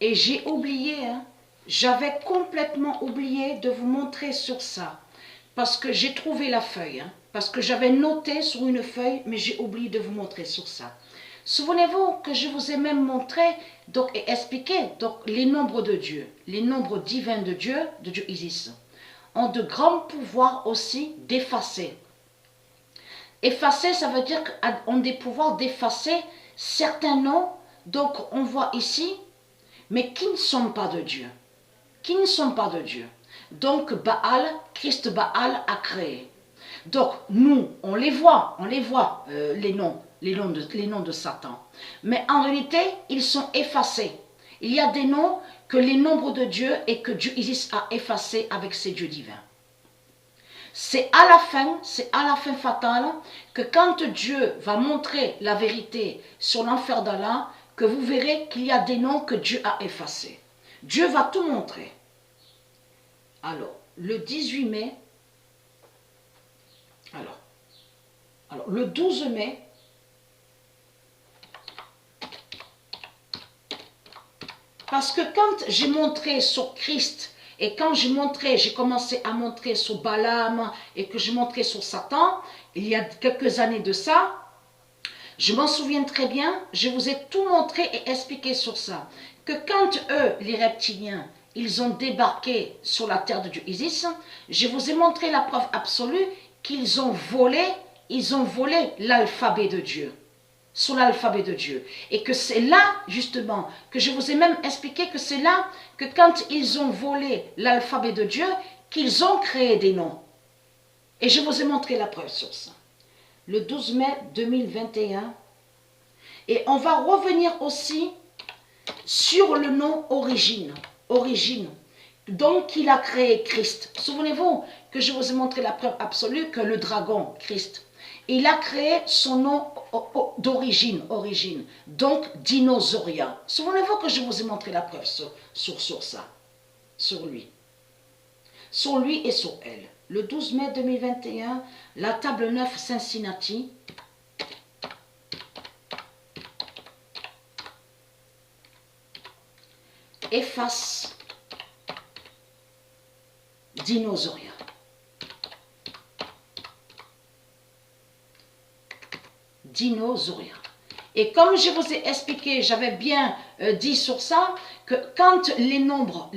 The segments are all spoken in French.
Et j'ai oublié, hein, j'avais complètement oublié de vous montrer sur ça. Parce que j'ai trouvé la feuille. Hein, parce que j'avais noté sur une feuille, mais j'ai oublié de vous montrer sur ça. Souvenez-vous que je vous ai même montré donc, et expliqué donc, les nombres de Dieu. Les nombres divins de Dieu Isis, ont de grands pouvoirs aussi d'effacer. Effacer, ça veut dire qu'on a des pouvoirs d'effacer certains noms, donc on voit ici, mais qui ne sont pas de Dieu. Qui ne sont pas de Dieu. Donc Baal, Christ Baal a créé. Donc nous, on les voit, les noms de Satan. Mais en réalité, ils sont effacés. Il y a des noms que les nombres de Dieu et que Dieu Isis a effacés avec ses dieux divins. C'est à la fin fatale, que quand Dieu va montrer la vérité sur l'enfer d'Allah, que vous verrez qu'il y a des noms que Dieu a effacés. Dieu va tout montrer. Alors, le 18 mai, alors le 12 mai, parce que quand j'ai montré sur Christ, et quand j'ai commencé à montrer sur Balaam, et que je montrais sur Satan, il y a quelques années de ça, je m'en souviens très bien, je vous ai tout montré et expliqué sur ça. Que quand eux, les reptiliens, ils ont débarqué sur la terre de Dieu Isis, je vous ai montré la preuve absolue qu'ils ont volé l'alphabet de Dieu. Sur l'alphabet de Dieu. Et que c'est là, justement, que je vous ai même expliqué que c'est là que quand ils ont volé l'alphabet de Dieu, qu'ils ont créé des noms. Et je vous ai montré la preuve sur ça. Le 12 mai 2021. Et on va revenir aussi sur le nom origine. Origine. Donc, il a créé Christ. Souvenez-vous que je vous ai montré la preuve absolue que le dragon, Christ, il a créé son nom d'origine, donc Dinosauria. Souvenez-vous que je vous ai montré la preuve sur ça, sur lui et sur elle. Le 12 mai 2021, la table 9 Cincinnati, efface Dinosauria. Dinosauria. Et comme je vous ai expliqué, j'avais bien dit sur ça, que quand les nombres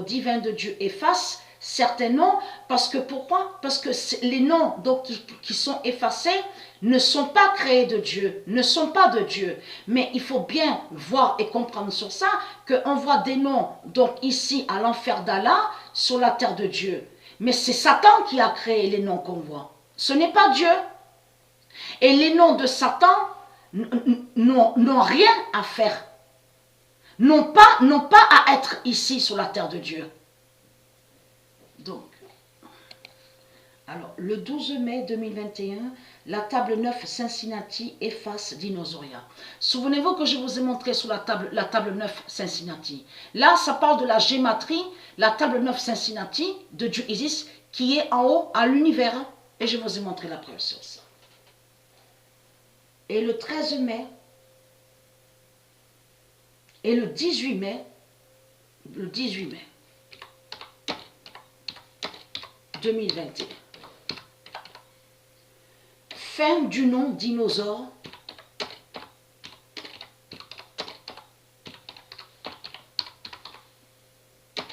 divins de Dieu effacent certains noms, parce que pourquoi? Parce que les noms donc, qui sont effacés ne sont pas créés de Dieu, ne sont pas de Dieu. Mais il faut bien voir et comprendre sur ça, qu'on voit des noms, donc ici à l'enfer d'Allah, sur la terre de Dieu. Mais c'est Satan qui a créé les noms qu'on voit. Ce n'est pas Dieu. Et les noms de Satan n'ont rien à faire, n'ont pas à être ici sur la terre de Dieu. Donc, alors, le 12 mai 2021, la table 9 Cincinnati efface Dinosauria. Souvenez-vous que je vous ai montré sur la table 9 Cincinnati. Là, ça parle de la gématrie, la table 9 Cincinnati de Dieu Isis, qui est en haut à l'univers. Et je vous ai montré la preuve sur ça. Et le 13 mai, et le 18 mai, 2021. Fin du nom dinosaure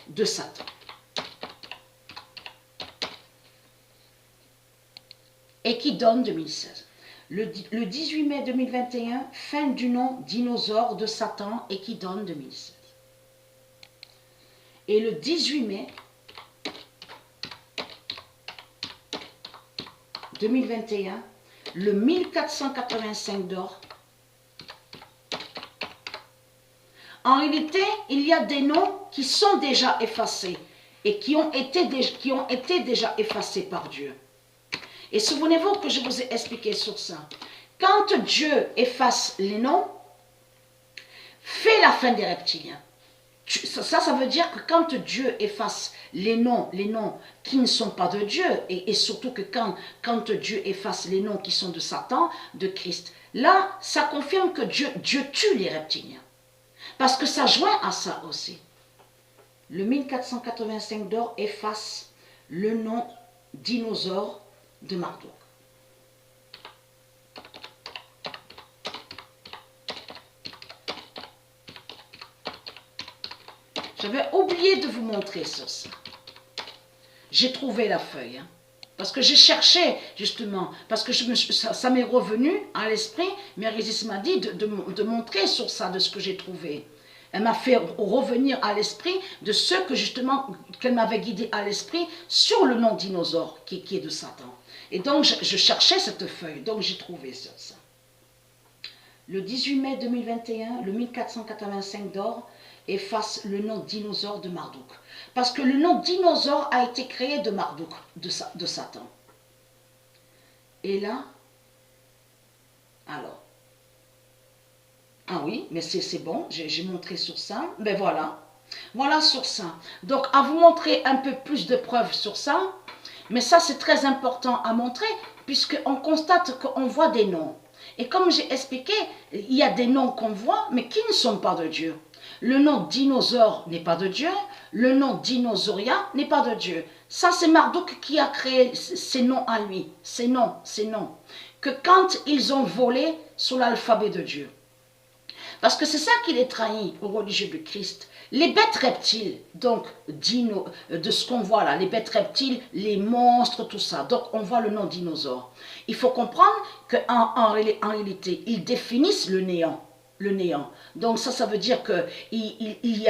de Satan. Et qui donne 2016. Le 18 mai 2021, fin du nom dinosaure de Satan et qui donne 2016. Et le 18 mai 2021, le 1485 d'or. En réalité, il y a des noms qui sont déjà effacés et qui ont été déjà effacés par Dieu. Et souvenez-vous que je vous ai expliqué sur ça. Quand Dieu efface les noms, fait la fin des reptiliens. Ça veut dire que quand Dieu efface les noms qui ne sont pas de Dieu, et surtout que quand Dieu efface les noms qui sont de Satan, de Christ, là, ça confirme que Dieu tue les reptiliens. Parce que ça joint à ça aussi. Le 1485 d'or efface le nom dinosaure de Marduk. J'avais oublié de vous montrer ça. J'ai trouvé la feuille. Hein, parce que j'ai cherché, justement, parce que ça m'est revenu à l'esprit. Mère-Isis m'a dit de montrer sur ça, de ce que j'ai trouvé. Elle m'a fait revenir à l'esprit de ce que, justement, qu'elle m'avait guidé à l'esprit sur le nom dinosaure qui est de Satan. Et donc, je cherchais cette feuille. Donc, j'ai trouvé ça. Le 18 mai 2021, le 1485 d'or efface le nom dinosaure de Marduk. Parce que le nom dinosaure a été créé de Marduk, de Satan. Et là, alors, ah oui, mais c'est bon, j'ai montré sur ça, ben voilà, voilà sur ça. Donc, à vous montrer un peu plus de preuves sur ça, mais ça c'est très important à montrer, puisqu'on constate qu'on voit des noms. Et comme j'ai expliqué, il y a des noms qu'on voit, mais qui ne sont pas de Dieu. Le nom dinosaure n'est pas de Dieu, le nom dinosauria n'est pas de Dieu. Ça, c'est Marduk qui a créé ces noms à lui, ces noms. Que quand ils ont volé sous l'alphabet de Dieu. Parce que c'est ça qui les trahit aux religieux du Christ. Les bêtes reptiles, donc de ce qu'on voit là, les bêtes reptiles, les monstres, tout ça. Donc on voit le nom dinosaure. Il faut comprendre qu'en réalité, ils définissent le néant. Le néant. Donc ça veut dire qu'ils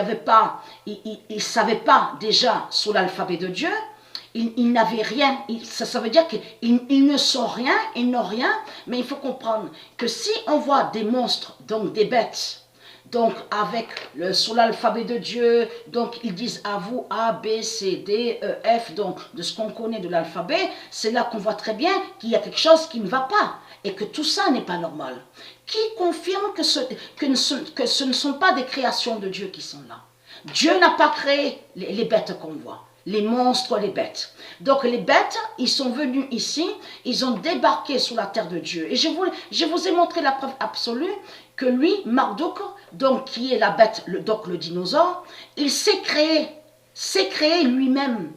ne savaient pas déjà sous l'alphabet de Dieu, ils n'avaient rien, ça veut dire qu'ils ne sont rien, ils n'ont rien, mais il faut comprendre que si on voit des monstres, donc des bêtes, donc sous l'alphabet de Dieu, donc ils disent à vous A, B, C, D, E, F, donc de ce qu'on connaît de l'alphabet, c'est là qu'on voit très bien qu'il y a quelque chose qui ne va pas et que tout ça n'est pas normal. Qui confirme que ce ne sont pas des créations de Dieu qui sont là. Dieu n'a pas créé les bêtes qu'on voit. Les monstres, les bêtes. Donc les bêtes, ils sont venus ici, ils ont débarqué sur la terre de Dieu. Et je vous ai montré la preuve absolue que lui, Marduk, donc qui est la bête, donc le dinosaure, il s'est créé lui-même,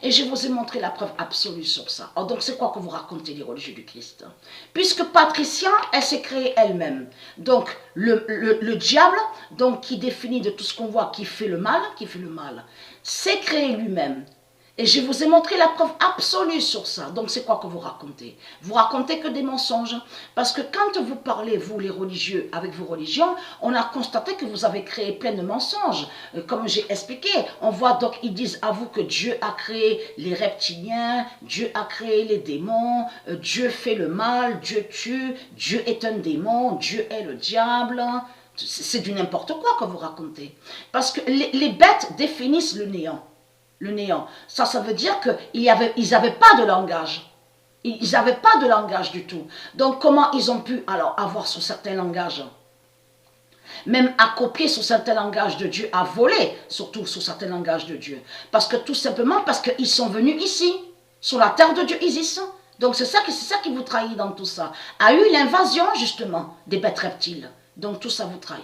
et je vous ai montré la preuve absolue sur ça. Alors, donc c'est quoi que vous racontez les religieux du Christ? Puisque Patricia, elle s'est créée elle-même. Donc le diable, donc qui définit de tout ce qu'on voit, qui fait le mal, s'est créé lui-même. Et je vous ai montré la preuve absolue sur ça. Donc c'est quoi que vous racontez? Vous racontez que des mensonges. Parce que quand vous parlez, vous les religieux, avec vos religions, on a constaté que vous avez créé plein de mensonges. Comme j'ai expliqué, on voit donc, ils disent à vous que Dieu a créé les reptiliens, Dieu a créé les démons, Dieu fait le mal, Dieu tue, Dieu est un démon, Dieu est le diable. C'est du n'importe quoi que vous racontez. Parce que les bêtes définissent le néant. Le néant. Ça veut dire qu'ils n'avaient pas de langage. Ils n'avaient pas de langage du tout. Donc comment ils ont pu alors avoir sur certains langages, même à copier sur certains langages de Dieu, à voler surtout sur certains langages de Dieu? Parce que tout simplement parce qu'ils sont venus ici, sur la terre de Dieu, Isis. Donc c'est ça qui vous trahit dans tout ça. A eu l'invasion justement des bêtes reptiles. Donc tout ça vous trahit.